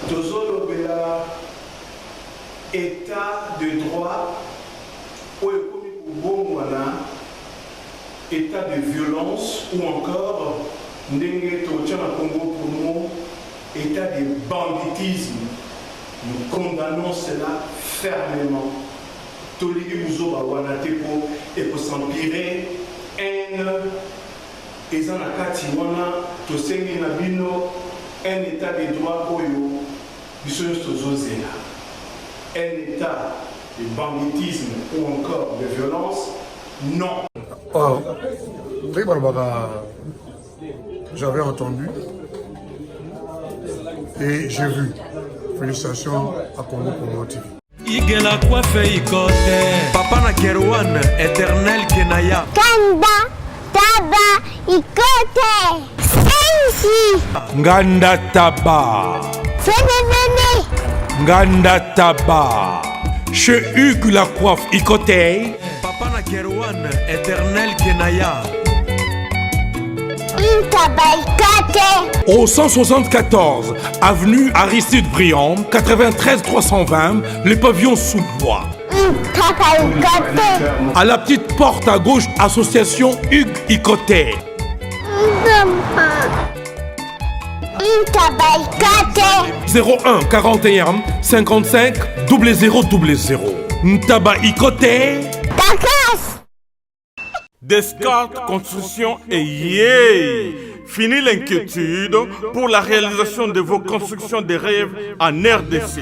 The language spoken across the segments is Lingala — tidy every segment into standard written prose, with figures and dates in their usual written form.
tozolobela état de droit ou état de violence ou encore ndenge totya na Congo Promo état de banditisme. Nous condamnons cela fermement. Toligi Muzoba Wanatepo et pour s'empirer haine et en akati wana tosengi na bino un état de droit oyo biso tozozela. Un état de banditisme ou encore de violence, non. Oh, j'avais entendu et j'ai vu. Félicitations à Congo Promo TV. Igela coiffe ikote Papa na Kerouan, éternel Kenaya Kanda, Taba, ikote Sensi Nganda Taba Fenenene Nganda Taba Chez Hugues la coiffe ikote Papa na Kerouan, éternel Kenaya Au 174 avenue Aristide Briand, 93 320, le pavillon sous bois. À la petite porte à gauche, association Hugues Ikoté. 01 41 55 0000. Ntaba Ikoté. Descartes Construction et yeah! Fini l'inquiétude pour la réalisation de vos constructions de rêves en RDC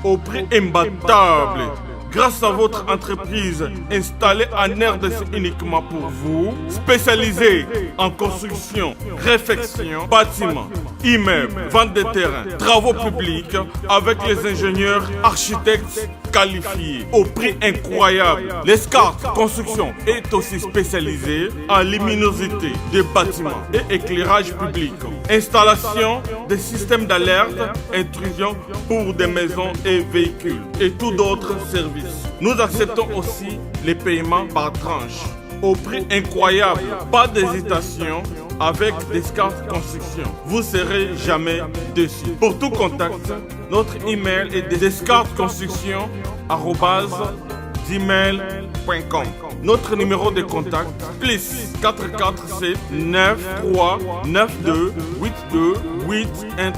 au prix imbattable. Grâce à votre entreprise installée en RDC uniquement pour vous, spécialisée en construction, réfection, bâtiments, immeubles, vente de terrains, travaux publics avec les ingénieurs architectes qualifiés au prix incroyable. L'escarpe Construction est aussi spécialisée en luminosité des bâtiments et éclairage public. Installation des systèmes d'alerte, intrusion pour des maisons et véhicules et tout d'autres services. Nous acceptons aussi les paiements par tranche au prix incroyable. Pas d'hésitation avec Descartes Construction. Vous serez jamais déçus. Pour tout contact, notre email est descartesconstruction@gmail.com. Notre numéro de contact plus 447 93 92 82 813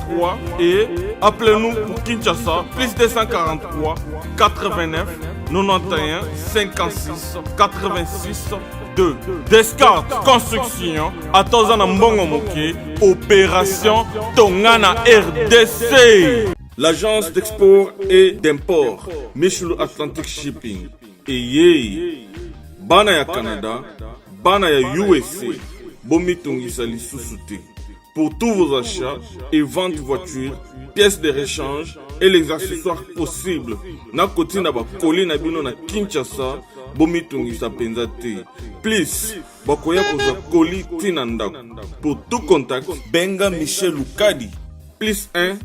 et appelez-nous pour Kinshasa plus 243 89 91 56 86 2. Descartes Construction à Tozana Mbongo Moké, opération Tongana RDC. L'agence d'export et d'import Michulu Atlantic Shipping et yé bana ya Canada, bana ya USA, bomi tongisa lisusu te. Pour tous vos achats et ventes de voitures, pièces de rechange et les accessoires possibles. Na koti na ba koli na bino na Kinshasa, bomi tongisa penza te. Please, bakoya koza koli tina ndako. Pour tout contact, benga Michel Lukadi. Plus 1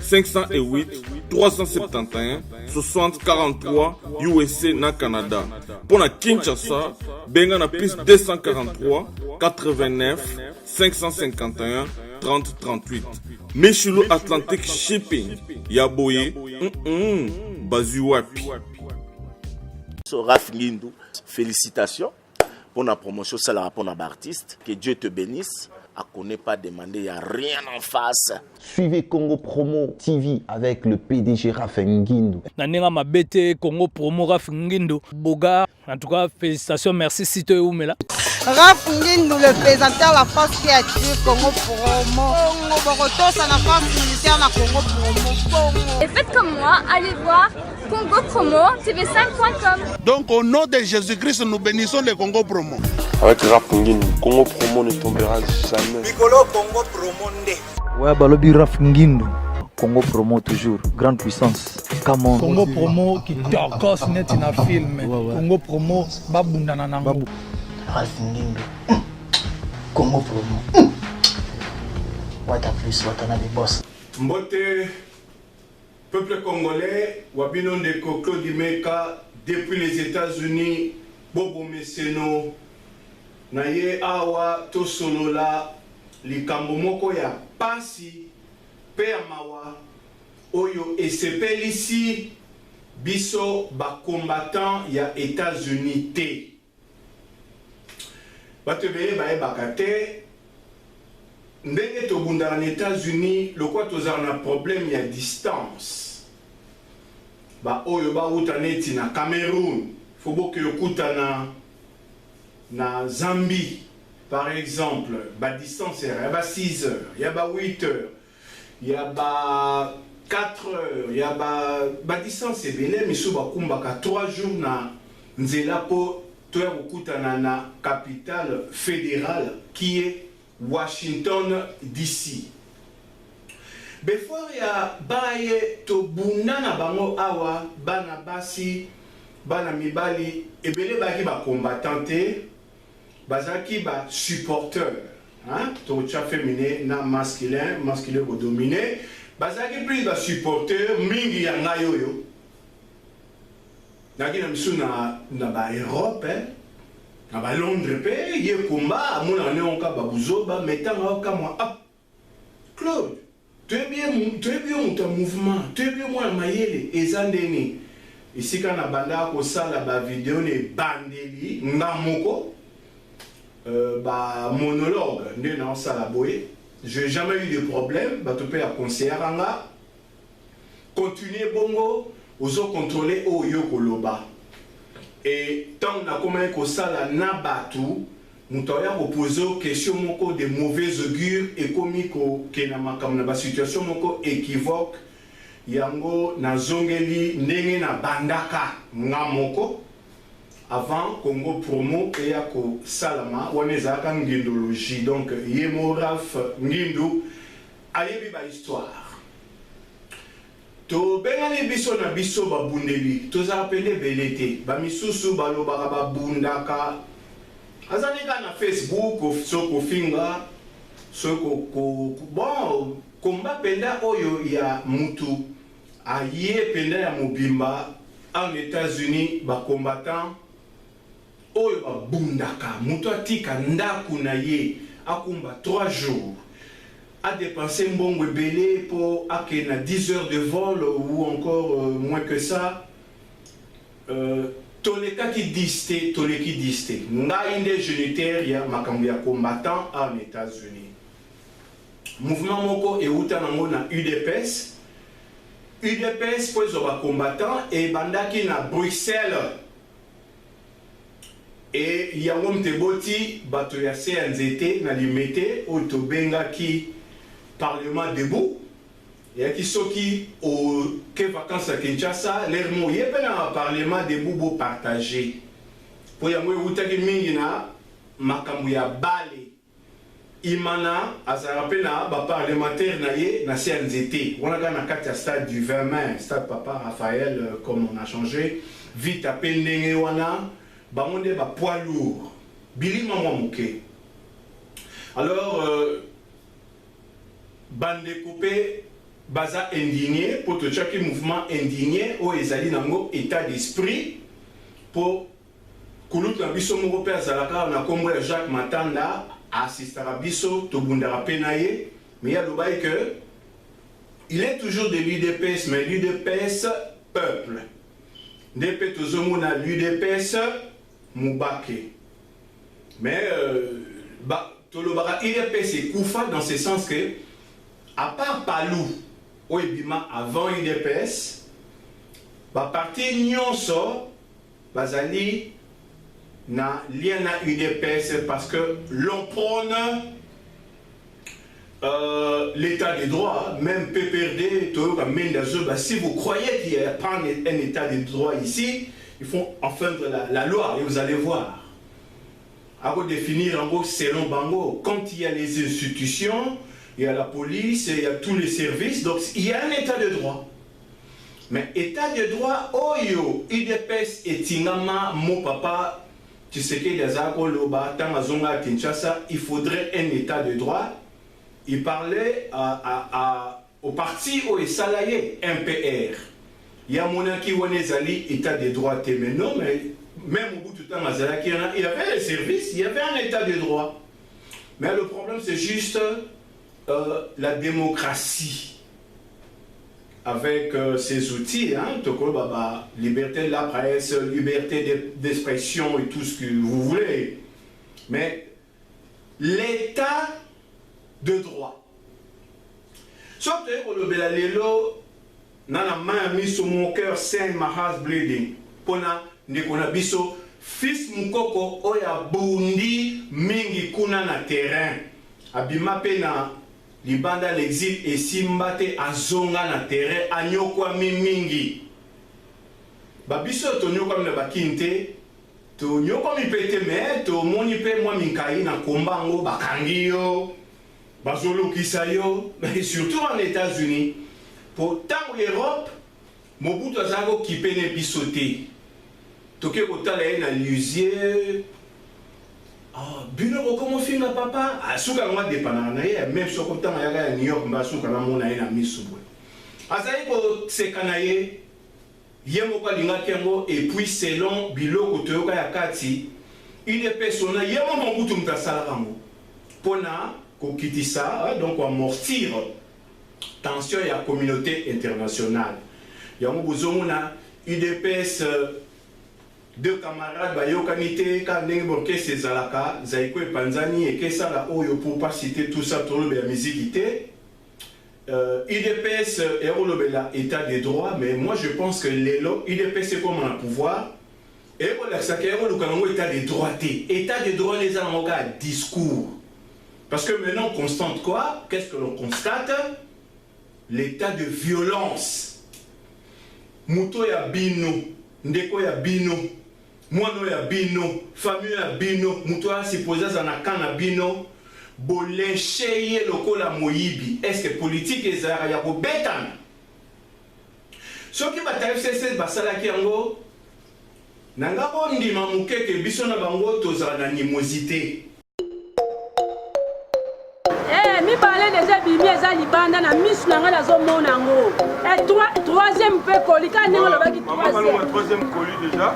508 371 60 43 USA na Canada. Pour la Kinshasa, benga na plus 243 89 551 30 38. Michulu Atlantic Shipping. Yaboye, Bazuapi. Raph Ngindou, félicitations pour la promotion, c'est la rapport à l'artiste. Que Dieu te bénisse. À qu'on n'ait pas demandé, il n'y a rien en face. Suivez Congo Promo TV avec le PDG Raph Ngindou. Nanenga Mabete, Congo Promo Raph Ngindou. Boga, en tout cas, félicitations, merci Sito et Oumela. Raph Ngindou, le présentateur de la force créative Congo Promo. Congo Boroto, c'est la force militaire de Congo Promo. Et faites comme moi, allez voir Congo Promo, tv5.com. Donc au nom de Jésus-Christ, nous bénissons le Congo Promo. Avec Raph Ngindou, Congo Promo ne tombera jamais. Piccolo Congo Promo ndé. Ouais, Balobi Raph Ngindou. Congo Promo toujours, grande puissance. Come on. Congo Promo qui torcos net in a film. Congo Promo babundana nango. Raph Ngindou. Congo Promo. What a plus, what a boss. Mbote, peuple congolais, Wabino Ndeko Claude Meka, depuis les États-Unis, Bobo Messeno, Naye Awa, Tosolola, Likambo Moko ya Pasi, Père Mawa, oyo esepeli ici biso ba combattant ya États-Unis te. Bato beye baye bakate ndenge tobunda en États-Unis lokwa tozala na problème ya distance. Ba oyo ba utaneti na Cameroun, foboke yokutana na Zambie par exemple, ba distance il y a 6 heures, il y a 8 heures, il y a 4 heures, il y a ba distance c'est belé mais sous ba kumbaka 3 jours na nzela po toya kokutana na capitale fédérale qui est Washington DC. Before ya baye to bunana bango awa bana basi bana mibali ebele baki ba combattante bazaki ba supporteur hein to cha féminin na masculin ko dominé bazaki plus ba supporteur mingi ya ngayoyo naki na misu na ba Europe na ba Londres pe ye komba amona ne onka ba buzoba metanga ka moi ah Claude tu es bien ton mouvement tu es bien moi mayele ezandeni ici quand na banda ko sala ba vidéo ne bandeli ngamoko monologue nde na sala boye je n'ai jamais eu de problème bato pe ya conseiller anga continuer bongo ozo contrôler oyo koloba et tant na comment ko sala na batu muto ya poser question moko de mauvais augure et komiko ke na makamna ba situation moko équivoque yango na zongeli ndenge na bandaka ngamoko avant Congo Promo et Yako Salama, on est à Ngindologie, donc Yemoraf Ngindu, ayebi ba histoire. To bengani biso na biso ba bundeli, to za appelé belete, ba misusu balo ba bundaka. Azalika na Facebook, soko finga, soko bon, combat penda oyo ya mutu, aye penda ya mobimba en États-Unis, ba combattant. Oyo babundaka muto atika ndaku na ye akumba 3 jours a dépensé mbongo ebele pour ake na 10 heures de vol ou encore moins que ça tolekaki diste toleki diste ngai nde génitaire ya makambo ya combattant en États-Unis mouvement moko euta nango na UDPS po ezoba combattant et bandaki na Bruxelles. Et yango mteboti bato ya CNZT na limete oto benga ki parlement debout ya ki soki au ke vacances à Kinshasa l'air mo yebe na parlement debout bo partager po yango utaki mingi na makambo ya bale imana azarape na ba parlementaire na ye na CNZT on a na kati ya stade du 20 mai stade Papa Raphaël comme on a changé vite appelé ndenge wana bamonde ba poids lourd bilima mwamuke alors bande coupé baza indigné pour tout chaque mouvement indigné au ezali nango état d'esprit pour kuluta biso moko pe azalaka na kombo ya Jacques Matanda assistera biso to bundara penaye mais ya lobai que il est toujours de l'UDPS mais l'UDPS peuple ndepé tozomona l'UDPS Moubake. Mais Tolobara IDPS Koufa dans ce sens que à part Palou Oebima avant IDPS ba parti nyonso bazali na lien na UDPS parce que l'on prône l'état de droit, même PPRD, si vous croyez qu'il n'y a pas un état de droit ici, il faut enfreindre la loi et vous allez voir. À définir en gros selon Bango, quand il y a les institutions, il y a la police, il y a tous les services, donc il y a un état de droit. Mais état de droit, Oyo, IDPS et Tingama, mon papa, tu sais qu'il y a Kinshasa, il faudrait un état de droit. Il parlait au parti où il salarié, MPR. Il y a mon qui est état de droit, mais non, mais même au bout du temps, il y avait les services, il y avait un état de droit. Mais le problème, c'est juste la démocratie. avec ses outils, hein, liberté de la presse, liberté d'expression et tout ce que vous voulez. Mais l'état de droit. Sauf que le Belalelo, nana main mis sur mon cœur saint mahas bleeding. Pona nekona biso fils mukoko oya bundi mingi kuna na terrain. Abima pena libanda l'exil et simbate azonga na terrain anyokwa mingi. Babiso to nyokwa na bakinte to nyokwa mi pete me to moni pe moi minkai na kombango bakangiyo bazolo kisayo mais surtout en États-Unis pour tant l'Europe Mobutu azako kipene bisoté toke kotala na lusier bino comment finga papa asuka ngwa dépendant na ye même so kotanga ya New York mbasuka na mona ye na misubwe azali ko sekana ye yemo kwa linga kengo et puis selon biloko toyoka ya kati il est persona yemo Mobutu mtasala kango pona kokitisa donc amortir tension et la communauté internationale. Il y a un UDPS deux camarades bayokanité quand n'importe ces alaka zaiko et panzani et que ça là pour pas citer tout ça tout le musique UDPS est le état des droits mais moi je pense que UDPS c'est comme un pouvoir et voilà ça qui est le état des droits état des droits les gens ont discours parce que maintenant on constate quoi? Qu'est-ce que l'on constate? L'état de violence. Muto ya bino, ndeko ya bino, mwano ya bino, famille ya bino, muto ya supposé zanaka na bino, bolencheye lokola moyibi. Est-ce que politique ezara ya kobetana? Soki batarif CC basalaki yango, nanga bondima mukeke biso na bango tozala na animosité. Mi parlait déjà bimi eza libanda na misu na nga nazomona ngo. Et troisième pe koli ka ningo lobaki troisième colis déjà.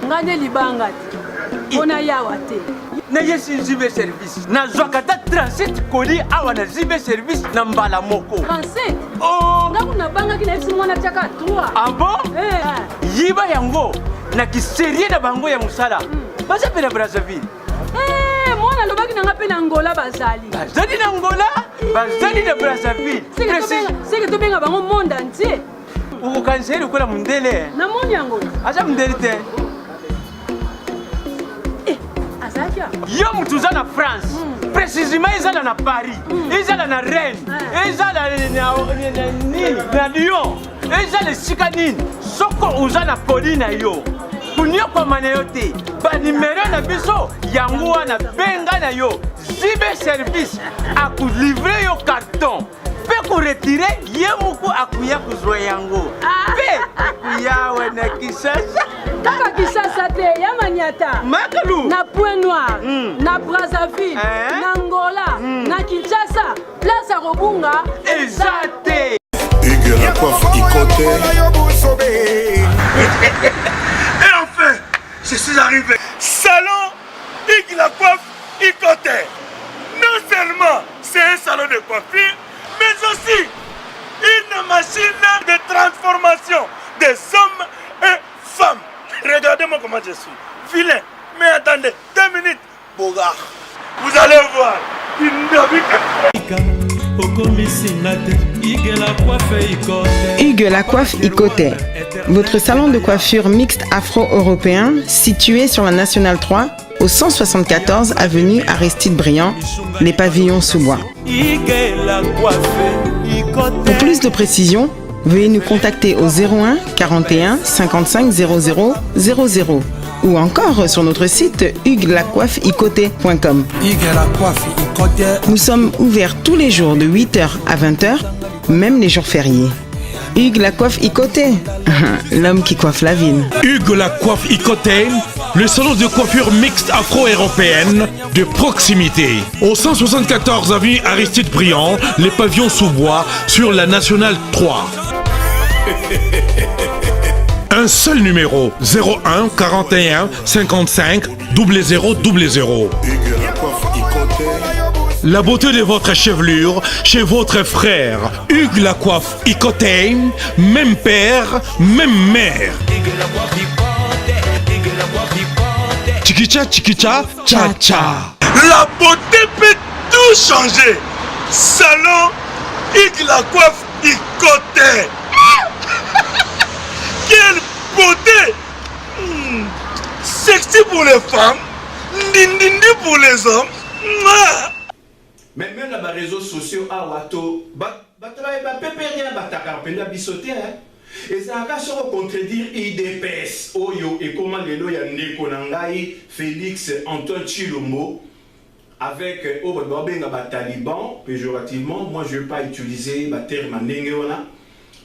Ngane libanga ti. Ona yawa te. Na yesi zibe service. Na zwakata 37 colis awa na zibe service na mbala moko. 37. Oh, ngaku na banga ki na yesi mwana tiaka 3. Ah bon? Yiba yango na kiserie na bango ya musala. Basa pela Brazzaville. Mwana lobaki nanga pe na Angola bazali. Bazali na Angola, bazali na Brazzaville. C'est que to benga bango monde entier. Uko kanseri ukola mundele. Na moni yango. Acha mundele te. Azakia. Yo mutuza na France. Précisément izala na Paris. Izala na Rennes. Izala na Lyon. Izala sikanini. Soko uza na Pauline yo. Kunyo kwa maneyote ba numéro na biso yango wana benga na yo zibe service aku livrer yo carton pe ko retirer yemuku akuya kuzwa yango pe akuya wana Kisasa kaka Kisasa te ya maniata Makalu na Point Noir na Brazzaville na Angola na Kinshasa place à Robunga ezate Hugues la coiffe Et enfin, je suis arrivé. Salon Hugues la coiffe Ikote. Non seulement c'est un salon de coiffure, mais aussi une machine de transformation des hommes et femmes. Regardez-moi comment je suis. Vilain. Mais attendez, 2 minutes. Bogart. Vous allez voir. Hugues la coiffe Ikote, votre salon de coiffure mixte afro-européen situé sur la Nationale 3 au 174 avenue Aristide Briand, les pavillons sous bois. Pour plus de précisions, veuillez nous contacter au 01 41 55 00 00 ou encore sur notre site hugueslacoiffeikote.com. Nous sommes ouverts tous les jours de 8h à 20h, même les jours fériés. Hugues la coiffe Ikote, l'homme qui coiffe la ville. Hugues la coiffe Ikote, le salon de coiffure mixte afro-européenne de proximité. Au 174 avenue Aristide Briand, les pavillons sous bois sur la Nationale 3. Un seul numéro, 01 41 55 00 00. Hugues la coiffe Ikote. la beauté de votre chevelure chez votre frère. Hugues la coiffe Icotane, même père, même mère. Chikicha, chikicha, cha cha. La beauté peut tout changer. Salon Hugues la coiffe Icotane. Quelle beauté! Sexy pour les femmes, ndindindi pour les hommes. Mais même dans les réseaux sociaux, et ça a sur contredire IDPS, Oyo et comment les lois Nekonangai, Félix Antoine Chilombo, avec Taliban, péjorativement, moi je ne vais pas utiliser le terme Nengeona.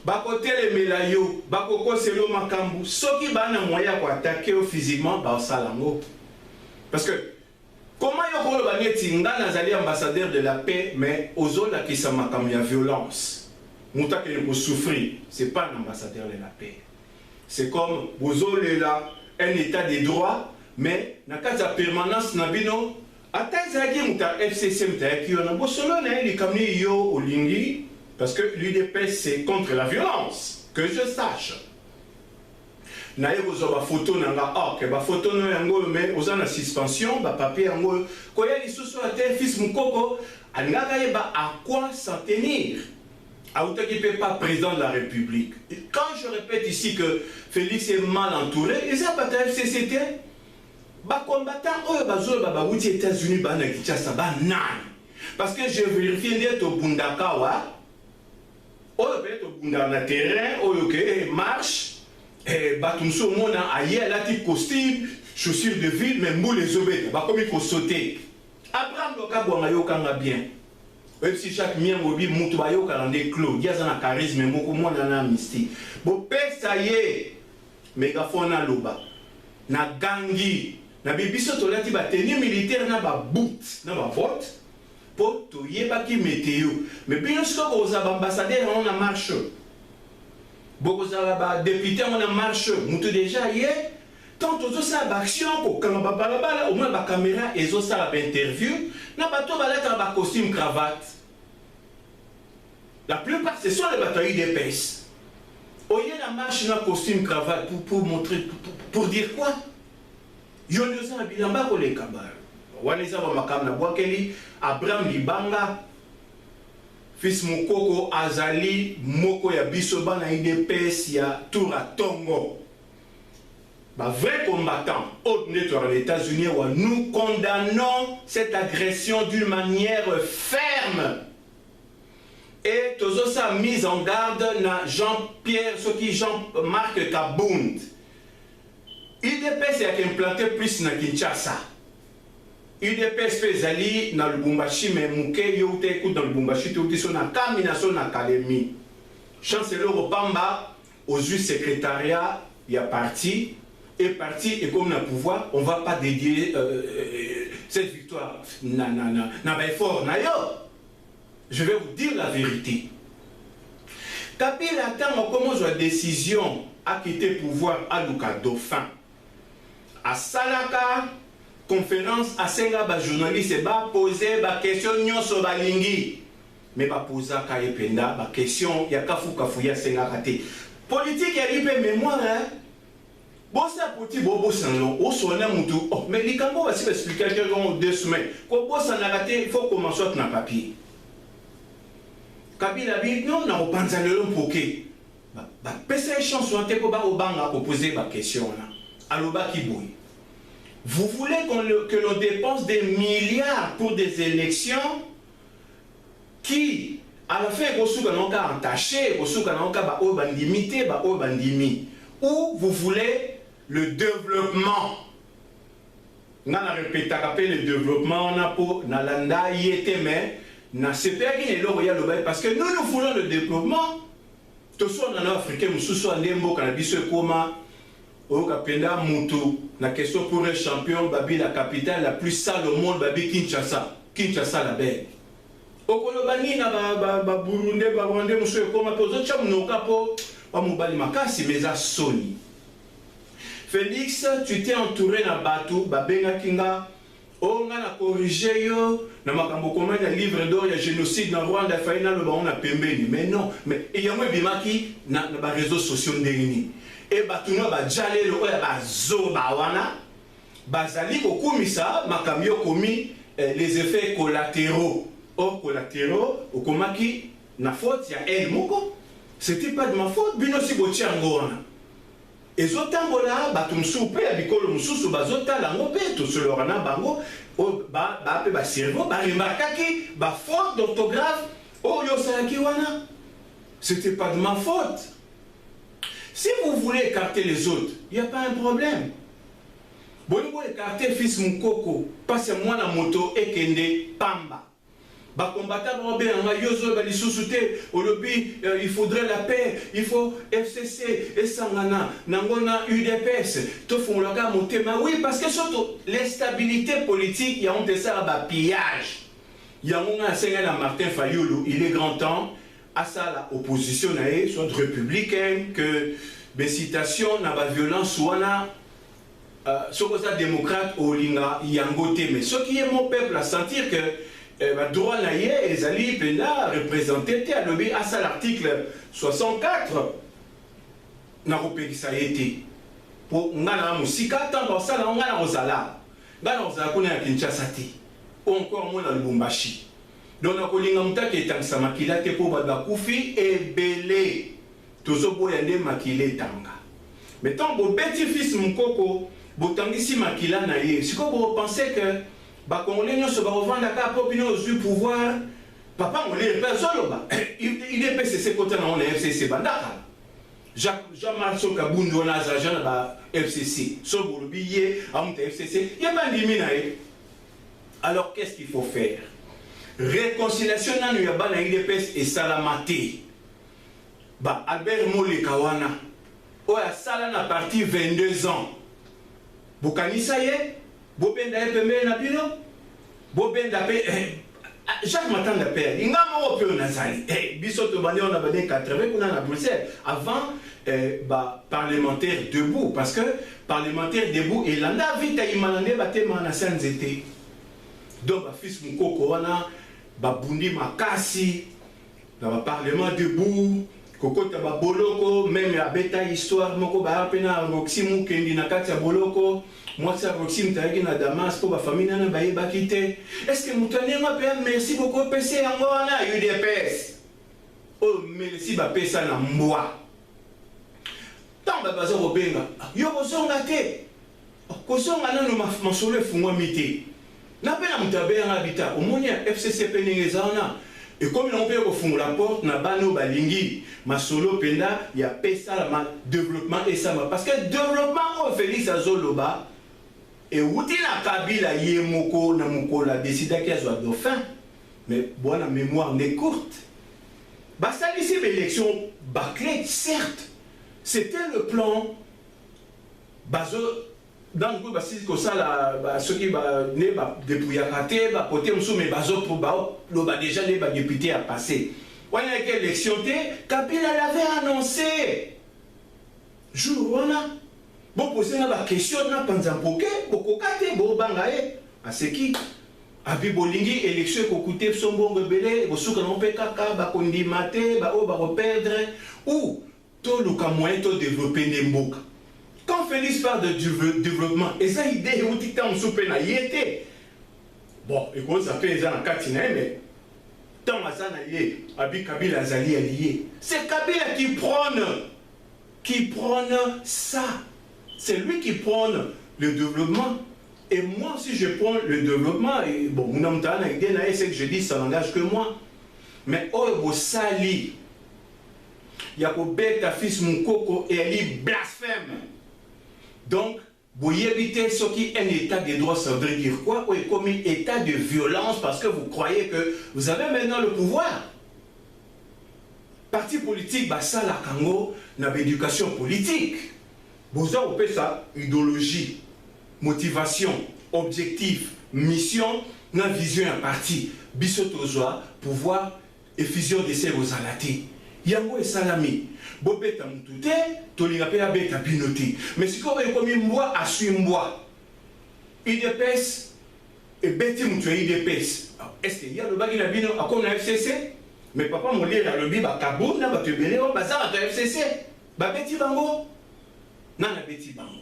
Bakote le melayo, bakoko selo makambu, soki bana moya ko attaquer physiquement ba salango. Parce que comment yoko le baneti ngana zali ambassadeur de la paix mais ozola ki sa makambu ya violence. Muta ke ko souffrir, c'est pas un ambassadeur de la paix. C'est comme bozole là un état de droit mais na kaza permanence na bino atazaki muta FCC muta ki ona bosolo na li kamni yo olingi. Parce que l'UDPS, c'est contre la violence, que je sache. Naye bozo ba photo nanga ok ba photo no yango mais ozana suspension ba papier yango ko ya lisusu ate fils mukoko angaka yeba à quoi s'en tenir. Autaki peut pas président de la République. Quand je répète ici que Félix est mal entouré, et ça pas FCCT ba combattant eux ba zo ba wuti États-Unis ba na Kinshasa ba nan. Parce que je vérifie d'être au Bundakawa. On peut être dans le terrain, on marche, batumso mona aïe, la type costume, chaussures de ville, mais mou les obètes, comme il faut sauter. Abraham Loka Bonayo Kanga bien. Même si chaque mien mobile, Moutobayo Karandé Clos, il y a un charisme, mais beaucoup moins dans l'amnistie. Bon, ça y est, mégaphone à l'oba, na gangi, na bibiso tolati ba tenue militaire, na ba boot, na ba vote. Pour tout y qui météo. Mais bien sûr, vous avez ambassadeur, on a marche. Vous avez député, on a marche. Nous déjà hier. Tant aux autres action pour quand on va parler, au moins la caméra et aux autres interview. N'a pas tout balai dans costume cravate. La plupart ce sont les batailles d'épaisse. Au lieu la marche dans costume cravate pour montrer pour dire quoi? Yo nous a bilamba pour les cabales. Waneza wa makam na bwakeli Abraham Libanga fils Mukoko azali moko ya biso bana IDPS ya Toura Tongo. Ba vrai combattant au nettoyer les États-Unis, nous condamnons cette agression d'une manière ferme. Et toujours ça mise en garde na Jean-Pierre, ce qui Jean-Marc Kabound. IDPS est implanté plus na Kinshasa. UDPS Zali na Lubumbashi mais Mouké yo te écoute dans Lubumbashi tout sur na camination na académie. Chancelier Obamba aux juges secrétariat il y a parti et comme na pouvoir on va pas dédier cette victoire na effort na yo. Je vais vous dire la vérité. Kabila attend comment la décision à quitter pouvoir à Luka Dauphin à Salaka conférence à Senga ba journaliste ba poser ba question nyonso ba lingi mais ba poser ka ependa ba question ya kafu ya Senga kate politique ya lipe mémoire hein bossa poti bobo sanlo o sona mutu oh mais likambo va se expliquer en 2 semaines ko bossa na kate il faut commencer na papier Kabila bi non na opanza lelo mpoke ba pesa chanson te ko ba obanga ko poser ba question là aloba kiboy. Vous voulez que l'on dépense des milliards pour des élections qui, à la fin, vous entaché, vous limité, ou vous voulez le développement. On a répété le développement, on a pour Nalanda, mais parce que nous voulons le développement. Tout ça, on a africain, nous sommes au Kapenda Moutou, la question pour un champion, Babi, la capitale la plus sale au monde, Babi Kinshasa. Kinshasa la belle. Au Kolobani, na Burundi, Rwanda, monsieur, comme un peu de cham, nous capo, pas Moubali Makasi, mais à Sony. Félix, tu t'es entouré na Batou, Babenga Kinga, On a corrigé yo, na makambo comment le livre d'or, il y a génocide dans Rwanda, faina le on a pembeni. Mais non, mais il y a moi bimaki na ba réseaux sociaux ndengini. Et ba tuna ba jale lo ya ba zo ba wana. Bazali kokumisa makamyo komi les effets collatéraux. Or collatéraux, okomaki na faute ya elle moko. C'était pas de ma faute, bino si botiango wana. Ezotambola batumsupe ya bikolo mususu bazotala ngope to selorana bango ba pe ba cerveau ba remarquaki ba faute d'orthographe yo salaki wana. C'était pas de ma faute. Si vous voulez écarter les autres, il n'y a pas un problème. Bon, vous écarter fils Mukoko, parce que moi la moto et kende pamba. Ba combattant il faudrait la paix, il faut FCC et Sangana, Nangona UDPS, tout font le gars monter. Oui, parce que surtout l'instabilité politique, il y a un ça à pillage. Il y a un Sénégal à Martin Fayoulou, il est grand temps à ça la opposition soit républicaine que des citations n'a pas violence ou ce que ça démocrate au linga yangote. Mais ce qui est mon peuple à sentir que droit naïe les alliés pena représenté à lobby à ça l'article 64 n'a repéré ça a été pour ngana musika tant dans ça on ngana ozala ngana ozala kuna Kinshasa ou encore moins dans le Lubumbashi donc na kolinga mutaki etangisa makila te po baba kufi ebele tozo boyande makila tanga mais tant bo petit fils Mukoko botangisi makila na ye siko bo penser que ba congolais nyonso ba revendre ka popino au pouvoir papa on les personne ba il est PCC côté na on est FCC bandaka Jean-Marc Kabundu on a agent ba FCC so bo billet am FCC y a pas ndimi na ye. Alors qu'est-ce qu'il faut faire? Réconciliation na ya ba na IDPS et salamate ba Albert Molekawana o ya sala na parti 22 ans bukanisa ye bobenda pembe na bino bobenda pe chaque matin de paix ingamo o pe nazali biso to bande on a bande 80 kuna na Bruxelles avant parlementaire debout parce que parlementaire debout et landa vita imanande batema na sanzete donc fils Mukoko wana babundi makasi dans le parlement debout kokota ba boloko même ya beta histoire moko ba pena roximu kendi na kati ya boloko moi ça roximu taiki na Damas pour ba famille na ba yeba kite est-ce que mutani ma pe merci beaucoup PC yango wana UDPS oh merci ba pesa na mbwa tant ba bazo robenga yo bozonga te kozonga na no masolo fungwa mité na pe na mutabe ya habitat omonia FCC penengezana. Et comme on peut refaire la porte, na bano balingi, ma solo penda, il y a pesa la développement et ça parce que développement on Félix Azoloba et outi na Kabila yemoko na moko la décida qu'il y a dauphin. Mais bon la mémoire n'est courte. Bah ça ici l'élection bâclée, certes, c'était le plan bazo dans le groupe que ça là ceux qui né depuis raté côté monsieur mais bazo pour le déjà les députés à passer on a une élection Kabila l'avait annoncé jour on a bon poser la question na panza poké boko kate bo bangae à ce qui abi bolingi élection ko coûter son bon rebelle bo souka non pe kaka ba kondi maté ba o ba perdre ou to le moyen to développer nemboka. Quand Félix parle de développement, et ça idée où tu t'en soupes na yété. Bon, écoute, ça fait les ans en Katina, mais tant à ça na yé, Abi Kabila Azali allié. C'est Kabila qui prône ça. C'est lui qui prône le développement. Et moi, si je prends le développement, et bon, mon nom c'est que je dis, ça n'engage que moi. Mais oh, sali, il y a bête fils Mukoko et elle blasphème. Donc, vous évitez ce qui est un état de droit, ça veut dire quoi? Ou comme un état de violence parce que vous croyez que vous avez maintenant le pouvoir. Parti politique, bah ça, la Congo, n'a éducation politique. Vous avez ça, idéologie, motivation, objectif, mission, n'a vision un parti. Bissotozoa, pouvoir, effusion de ces aux alatés. Yango et salami. Bobeta mutute, tolinga pe abeta pinoti. Mais si comme moi à suimbois, IDPS, et bêti moutou IDPS. Est-ce qu'il y a le bagage à bino à comme la FCC? Mais papa mon lire à l'obi ba kaboum na ba te belé on bazar à FCC. Ba bêti bango. Non la bêti bango.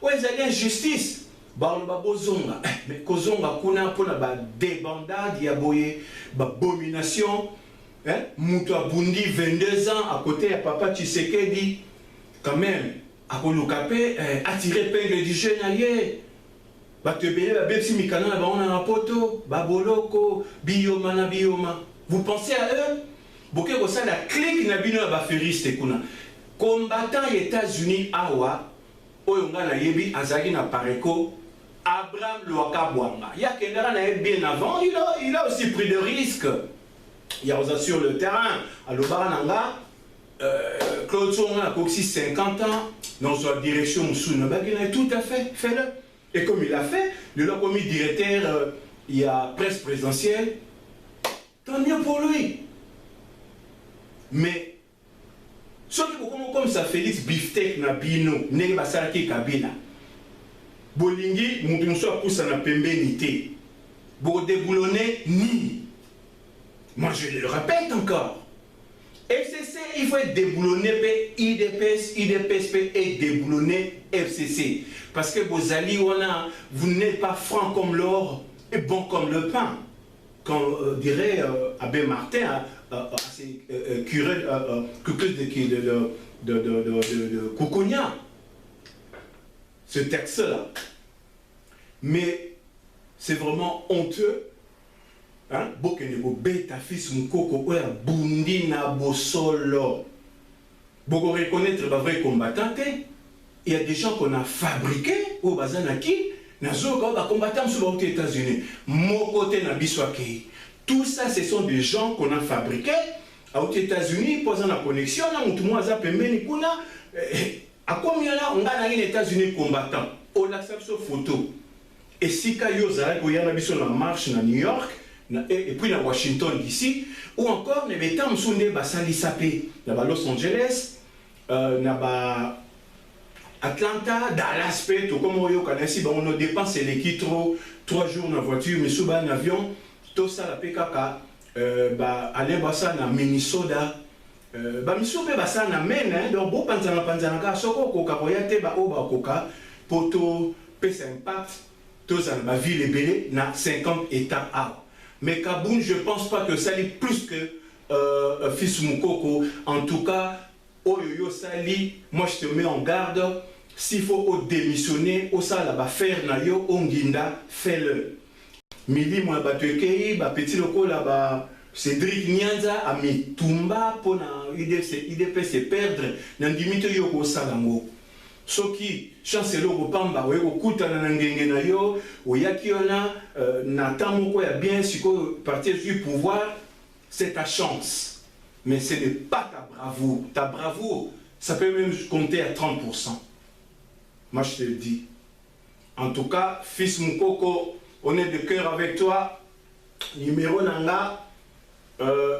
Ouais ils allaient injustice. Ba on ba bozonga. Mais kozonga kuna pona ba débandade ya boye ba abomination. Hein? Moutou a bundi 22 ans à côté à papa Tshisekedi. Quand même à Kolokapé attirer peigne du jeune allié. Vous pensez à eux? La clique n'a bino baferiste kuna. Combattant les États-Unis awa, oyonga na yebi azagi na pareko, Abraham Loakabwanga. Il y a quelqu'un bien avant, il a aussi pris de risques. Il y a aussi sur le terrain. À l'Obarananga, Claude Songa a coxi 50 ans dans sa direction Moussou. Tout à fait, fais-le. Et comme il a fait, il a commis directeur, il y a presse présidentielle, tant mieux pour lui. Mais, ce qui est comme ça, Félix Biftek Nabino, Nebasaraki Kabila, Bolingi, Moutoumso a poussé na pembe nité, Bodeboulonné ni. Moi je le répète encore. FCC, il faut être déboulonné, IDPS et déboulonné FCC. Parce que vos alliés, vous n'êtes pas franc comme l'or et bon comme le pain. Quand dirait Abbé Martin, c'est curé de Koukonia, ce texte-là. Mais c'est vraiment honteux. Hein? Bokenego beta fils mukoko oya bundi na bosolo. Boko reconnaître le vrai combattant. Il y a des gens qu'on a fabriqués au Bazanaki, nazo ba combattants sur les États-Unis. Mon côté na biswaki. Tout ça, ce sont des gens qu'on a fabriqués aux États-Unis, posant la connexion là, tout le monde a pemeni kuna. À combien là on a les États-Unis combattants? On accepte cette photo. Et si Kayo Zara Goyana biso la marche na New York. Et puis à Washington d'ici, ou encore les bétams sont des Basali Sapé, Los Angeles, Atlanta, Dallas, tout comme on a dépensé les kitros 3 jours dans la voiture, mais souvent en avion, tout ça la PKK, aller basa na Minnesota, Minnesota basa na Maine, donc beau panzana soko koka koyate ba oba koka, poto pesa impact, tout ça na ville et belé na 50 états à. Mais Kaboun, je ne pense pas que ça lit plus que Fils Moukoko. En tout cas, Oyoyo Sali, moi je te mets en garde. S'il faut démissionner, Osa la ba faire na yo onginda, fais-le. Mili moi batwekei, ba petit loko la ba Cédric Nyanza a mis Tumba pour na IDP se perdre. Nandimite yo ko salango. Soki chancelo Bopamba weko kutana na ngenge na yo oyaki ona na moko ya bien siko partir du pouvoir, c'est ta chance, mais ce n'est pas ta bravoure. Ta bravoure, ça peut même compter à 30%. Moi je te le dis. En tout cas, fils Moukoko, on est de cœur avec toi. Numéro nanga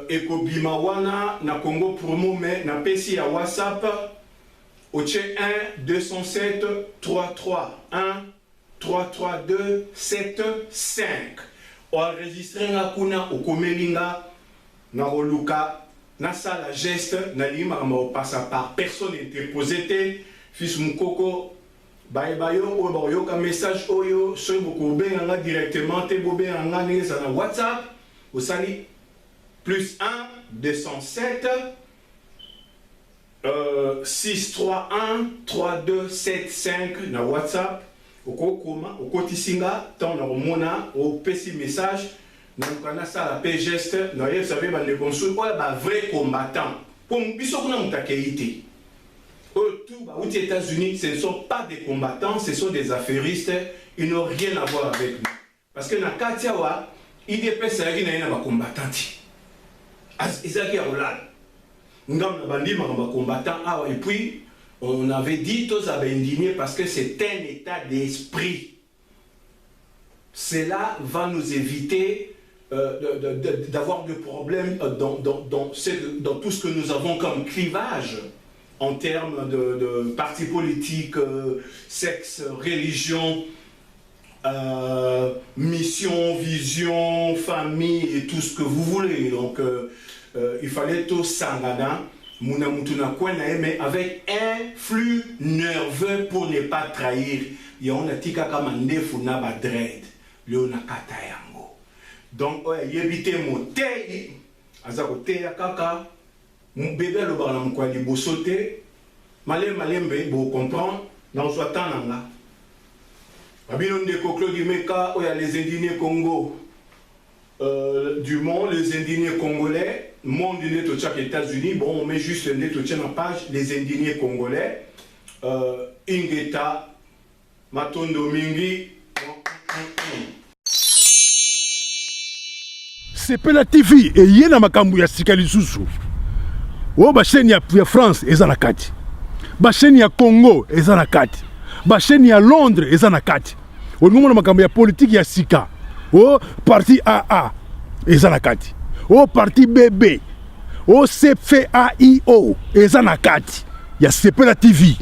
Eko Bimawana na Congo Promo, mais na pesi à WhatsApp au 1 207 33 1 332 75. Enregistré na kuna okomelinga na roluka na sala geste na lima ma passa par personne interposé fils Moukoko bayo oyo ka message oyo so boko benga directement te bobe nga neza na WhatsApp au sali plus 1 207 631 3275 na WhatsApp okokoma okotisinga tant na mona au petit message na kana sala pe geste na ye savez ba le consul ba vrai combattant pour biso kuna mutakeite tout aux États-Unis, ce ne sont pas des combattants, ce sont des affairistes, ils n'ont rien à voir avec nous. Parce que dans Katiawa, IDP Sahari n'a pas combattant. Isaki Aroulad. Nous avons combattant. Et puis, on avait dit tous avaient indigné parce que c'est un état d'esprit. Cela va nous éviter d'avoir des problèmes dans tout ce que nous avons comme clivage. En termes de partis politiques, sexe, religion, mission, vision, famille et tout ce que vous voulez. Donc, il fallait tout sangana, mais avec un flux nerveux pour ne pas trahir. Il y a un tika comme un nefuna badred, léona katayango. Donc, il évite mon thé, azako thé kaka, mon bébé le bar na mkwali bosote, malembe, bo comprendre, dans ce temps là. Claude Dimeka, il y a les indignés Congo du monde, les indignés congolais, monde du net aux États-Unis. Bon, on met juste le net au la page, les indignés congolais, Ingeta, Matondo Mingi. Sepela TV et yena makambu ya sikali susu. O ba chaîne ya France eza na kati. Ba chaîne ya Congo eza na kati. Ba chaîne ya Londres eza na kati. Olingo na makambo ya politique ya sika. O parti AA eza na kati. O parti BB. O CFAIO eza na kati. Ya Sepela TV.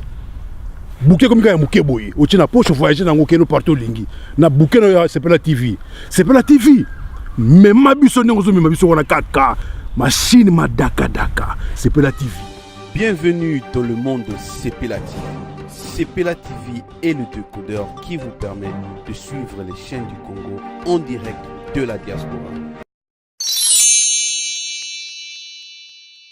Bouquet comme ya muke boye. O tina poche voyager na ngokeno partout lingi. Na bouquet no ya Sepela TV. Sepela TV. Mais ma biso n'engozo mais ma biso wana 4K. Machine ma daka. Sepela TV. Bienvenue dans le monde de Sepela TV. Sepela TV est le décodeur qui vous permet de suivre les chaînes du Congo en direct de la diaspora.